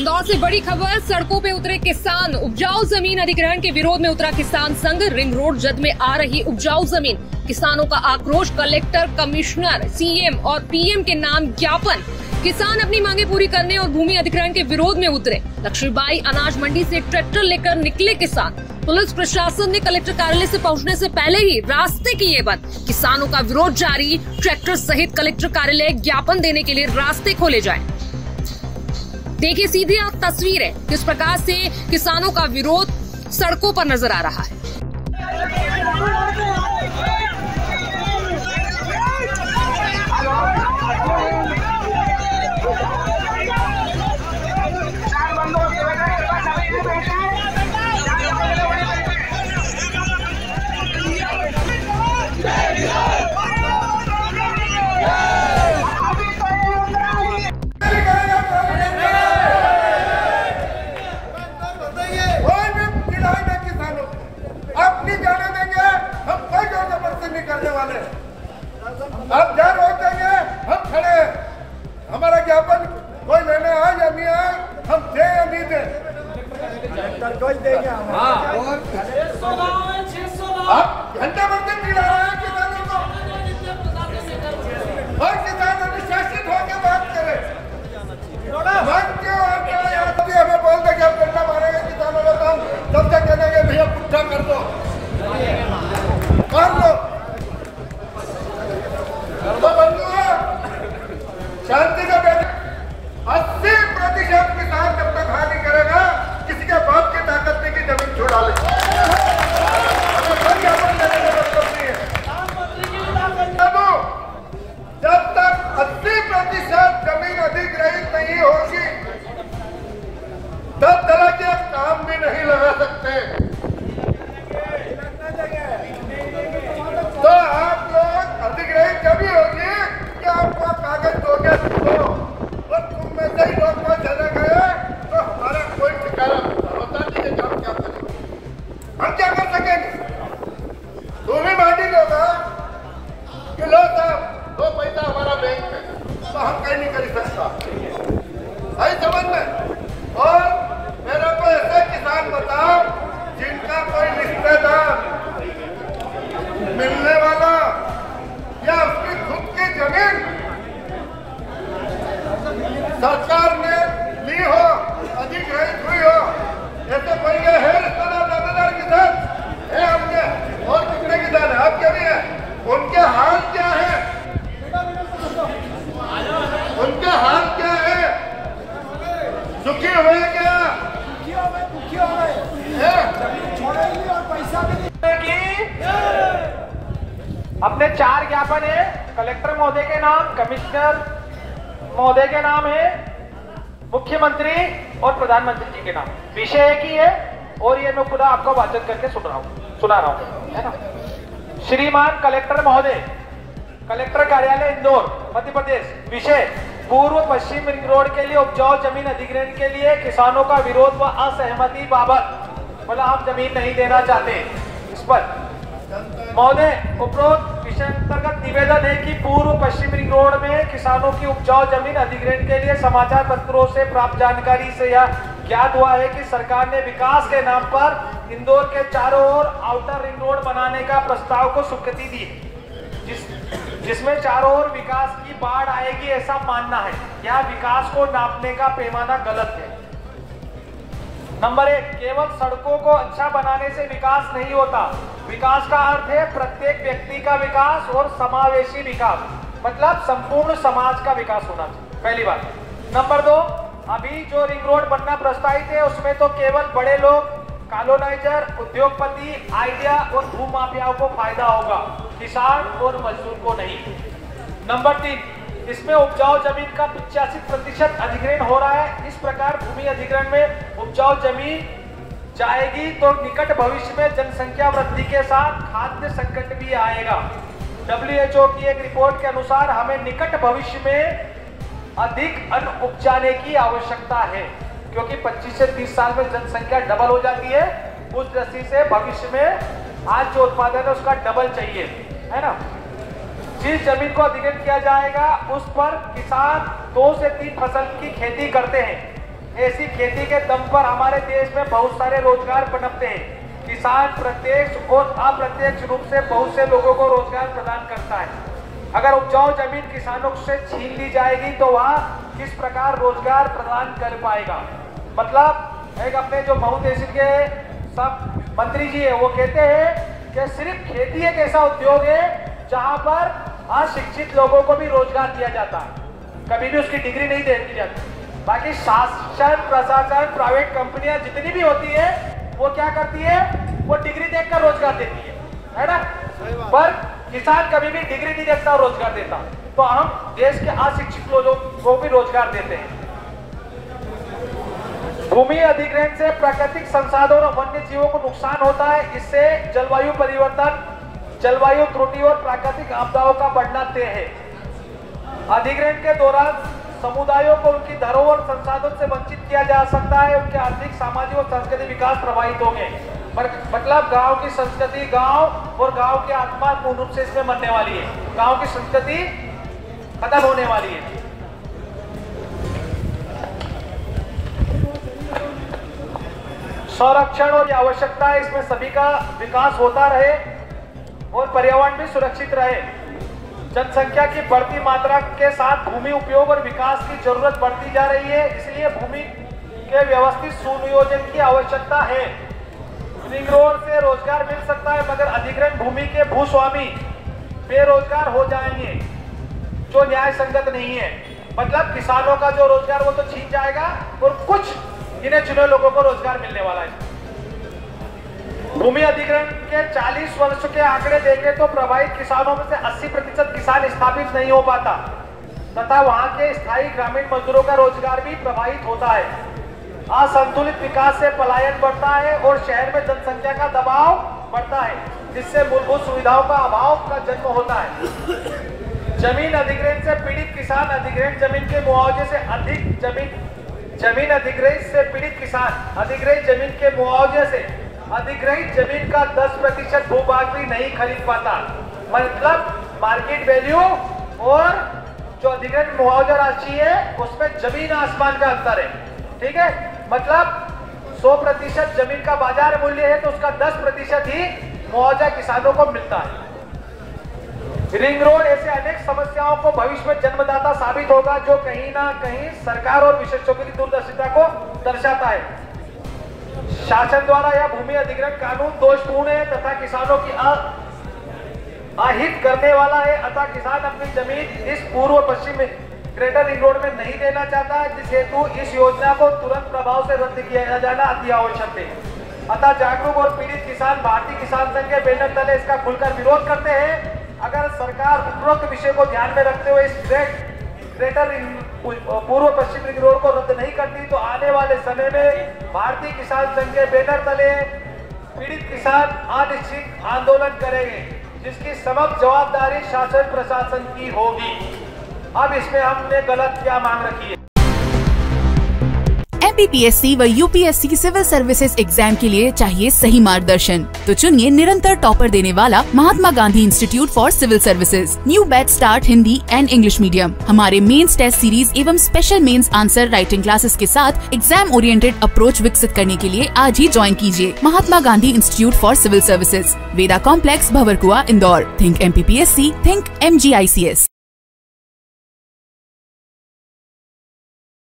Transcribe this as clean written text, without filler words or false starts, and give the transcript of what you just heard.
इंदौर से बड़ी खबर, सड़कों पे उतरे किसान। उपजाऊ जमीन अधिग्रहण के विरोध में उतरा किसान संघ। रिंग रोड जद में आ रही उपजाऊ जमीन, किसानों का आक्रोश। कलेक्टर, कमिश्नर, सीएम और पीएम के नाम ज्ञापन। किसान अपनी मांगे पूरी करने और भूमि अधिग्रहण के विरोध में उतरे। लक्ष्मीबाई अनाज मंडी से ट्रैक्टर लेकर निकले किसान। पुलिस प्रशासन ने कलेक्टर कार्यालय से पहुंचने से पहले ही रास्ते किए बंद। किसानों का विरोध जारी। ट्रैक्टर सहित कलेक्टर कार्यालय ज्ञापन देने के लिए रास्ते खोले जाएं। देखिए सीधी आप तस्वीरें, किस प्रकार से किसानों का विरोध सड़कों पर नजर आ रहा है। आप क्या रोक देंगे? हम खड़े हैं। हमारा ज्ञापन कोई लेने आए या नहीं आए, हम दे या नहीं दे, कोई देंगे। आप घंटे भर से चिढ़ा रहे हैं किसानों को, और किसान अनुशासित होकर बात करें। हमें बोल दे कि हम डंडा मारेंगे किसानों को, तो हम सबसे कहेंगे भैया पुट्ठा कर दो, कर लो। शांति का बैठक 80% किसान जब तक हानि करेगा, किसी के बाप की ताकत नहीं की जमीन छुड़ा ले। जब तक 80% जमीन अधिग्रहित नहीं होगी, तब तरह के काम भी नहीं लगा सकते। तो आप लोग अधिग्रहित जब ही होगी कि आपको कागज दो गया और तुम में से ही लोग चले गए, तो हमारा कोई ठिकाना होता नहीं है। हम क्या करेंगे? हम क्या कर सकेंगे? तुम ही मानी होगा कि लो साहब दो पैसा हमारा बैंक में, तो हम कहीं नहीं कर सकता। सही समझ में। और मेरे को ऐसे किसान बताओ जिनका कोई रिश्तेदार मिलने वाला या उसकी खुद की जमीन सरकार ने ली हो, अधिग्रहित हुई हो, ऐसे कोई है रिश्तेदार दादादार किसान है आपके? और कितने किसान है आपके भी है? उनके हाल क्या है? उनके हाल क्या है? सुखी हुए क्या? दुखी हो गए, छोड़ेंगे और पैसा भी अपने 4 ज्ञापन है। कलेक्टर महोदय के नाम, कमिश्नर महोदय के नाम है, मुख्यमंत्री और प्रधानमंत्री जी के नाम। विषय एक ही है और ये मैं पूरा आपको वाचन करके सुना रहा हूँ, है ना। श्रीमान कलेक्टर महोदय, कलेक्टर कार्यालय इंदौर, मध्य प्रदेश। विषय पूर्व पश्चिम रिंग रोड के लिए उपजाऊ जमीन अधिग्रहण के लिए किसानों का विरोध व असहमति बाबत, मतलब आप जमीन नहीं देना चाहते इस पर। महोदय, उपरोक्त विषय अंतर्गत निवेदन है कि पूर्व पश्चिम रिंग रोड में किसानों की उपजाऊ जमीन अधिग्रहण के लिए समाचार पत्रों से प्राप्त जानकारी से यह ज्ञात हुआ है कि सरकार ने विकास के नाम पर इंदौर के चारों ओर आउटर रिंग रोड बनाने का प्रस्ताव को स्वीकृति दी, जिसमें चारों ओर विकास की बाढ़ आएगी ऐसा मानना है। यह विकास को नापने का पैमाना गलत है। नंबर 1, केवल सड़कों को अच्छा बनाने से विकास नहीं होता। विकास का अर्थ है प्रत्येक व्यक्ति का विकास और समावेशी विकास, मतलब संपूर्ण समाज का विकास होना चाहिए, पहली बात। नंबर 2, अभी जो रिंग रोड बनना प्रस्तावित है उसमें तो केवल बड़े लोग, कॉलोनाइजर, उद्योगपति, आइडिया और भूमाफियाओं को फायदा होगा, किसान और मजदूर को नहीं। नंबर 3, इसमें उपजाऊ जमीन का 85% अधिग्रहण हो रहा है। इस प्रकार भूमि अधिग्रहण में उपजाऊ जमीन जाएगी तो निकट भविष्य में जनसंख्या वृद्धि के साथ खाद्य संकट भी आएगा। WHO की एक रिपोर्ट के अनुसार हमें निकट भविष्य में अधिक अन्न उपजाने की आवश्यकता है, क्योंकि 25 से 30 साल में जनसंख्या डबल हो जाती है। उस दृष्टि से भविष्य में आज जो उत्पादन है उसका डबल चाहिए, है ना। जिस जमीन को अधिग्रहण किया जाएगा उस पर किसान 2 से 3 फसल की खेती करते हैं। ऐसी खेती के दम पर हमारे देश में बहुत सारे रोजगार पनपते हैं। किसान प्रत्यक्ष और अप्रत्यक्ष रूप से बहुत से लोगों को रोजगार प्रदान करता है। अगर उपजाऊ जमीन किसानों से छीन ली जाएगी तो वह किस प्रकार रोजगार प्रदान कर पाएगा। मतलब एक अपने जो महू तहसील के सब मंत्री जी है वो कहते हैं कि सिर्फ खेती एक ऐसा उद्योग है जहां पर अशिक्षित लोगों को भी रोजगार दिया जाता है, कभी भी उसकी डिग्री नहीं दे दी जाती। बाकी शासन प्रशासन प्राइवेट कंपनियां जितनी भी होती है वो क्या करती है, वो डिग्री देखकर रोजगार देती है ना। पर किसान कभी भी डिग्री नहीं देखता और रोजगार देता। तो हम देश के अशिक्षित लोगों को भी रोजगार देते हैं। भूमि अधिग्रहण से प्राकृतिक संसाधनों और वन्य जीवों को नुकसान होता है। इससे जलवायु परिवर्तन, जलवायु त्रुटि और प्राकृतिक आपदाओं का बढ़ना तय है। अधिग्रहण के दौरान समुदायों को उनकी धरोहर संसाधन से वंचित किया जा सकता है। उनके आर्थिक, सामाजिक और सांस्कृतिक विकास प्रभावित होंगे। मतलब गांव की संस्कृति, गांव और गांव की आत्मा पूर्ण रूप से इसमें मरने वाली है। गांव की संस्कृति खत्म होने वाली है। संरक्षण और आवश्यकता है इसमें सभी का विकास होता रहे और पर्यावरण भी सुरक्षित रहे। जनसंख्या की बढ़ती मात्रा के साथ भूमि उपयोग और विकास की जरूरत बढ़ती जा रही है, इसलिए भूमि के व्यवस्थित सुनियोजन की आवश्यकता है। रिंग रोड से रोजगार मिल सकता है, मगर अधिग्रहण भूमि के भूस्वामी बेरोजगार हो जाएंगे, जो न्याय संगत नहीं है। मतलब किसानों का जो रोजगार वो तो छीन जाएगा और कुछ गिने चुने लोगों को रोजगार मिलने वाला है। भूमि अधिग्रहण के 40 वर्ष के आंकड़े देखें तो प्रभावित किसानों में से 80% किसान स्थापित नहीं हो पाता तथा वहां के स्थायी ग्रामीण मजदूरों का रोजगार भी प्रभावित होता है। असंतुलित विकास से पलायन बढ़ता है और शहर में जनसंख्या का दबाव बढ़ता है, जिससे मूलभूत सुविधाओं का अभाव का जन्म होता है। जमीन अधिग्रहण से पीड़ित किसान अधिग्रहण जमीन के मुआवजे से अधिक जमीन अधिग्रहित से पीड़ित किसान अधिग्रहित जमीन के मुआवजे से अधिग्रहित जमीन का 10% भूभाग भी नहीं खरीद पाता। मतलब मार्केट वैल्यू और जो अधिग्रहित मुआवजा राशि है उसमें जमीन आसमान का अंतर है। ठीक है, मतलब 100% जमीन का बाजार मूल्य है तो उसका 10% ही मुआवजा किसानों को मिलता है। रिंग रोड ऐसे अनेक समस्याओं को भविष्य में जन्मदाता साबित होगा, जो कहीं ना कहीं सरकार और विशेषज्ञों की दूरदर्शिता को दर्शाता है। शासन द्वारा यह भूमि अधिग्रहण कानून दोषपूर्ण है तथा किसानों की अहित करने वाला है। अतः किसान अपनी जमीन इस पूर्व पश्चिम ग्रेटर रिंग रोड में नहीं देना चाहता है, जिस हेतु इस योजना को तुरंत प्रभाव से रद्द किया जाना अति आवश्यक है। अतः जागरूक और पीड़ित किसान भारतीय किसान संघ के बैनर तले इसका खुलकर विरोध करते हैं। अगर सरकार उपरोक्त विषय को ध्यान में रखते हुए इस ग्रेटर पूर्व पश्चिम रिंग रोड को रद्द नहीं करती तो आने वाले समय में भारतीय किसान संघ के बैनर तले पीड़ित किसान अनिश्चित आंदोलन करेंगे, जिसकी समग्र जवाबदारी शासन प्रशासन की होगी। अब इसमें हमने गलत क्या मांग रखी है। MPPSC व UPSC सिविल सर्विसेज एग्जाम के लिए चाहिए सही मार्गदर्शन, तो चुनिए निरंतर टॉपर देने वाला Mahatma Gandhi institute for civil services. New batch start Hindi and English medium. हमारे मेंस टेस्ट सीरीज एवं special mains answer writing classes के साथ एग्जाम ओरिएंटेड अप्रोच विकसित करने के लिए आज ही ज्वाइन कीजिए Mahatma Gandhi institute for civil services, Veda complex, Bhanwarkuan, Indore. Think MPPSC, think MGICS।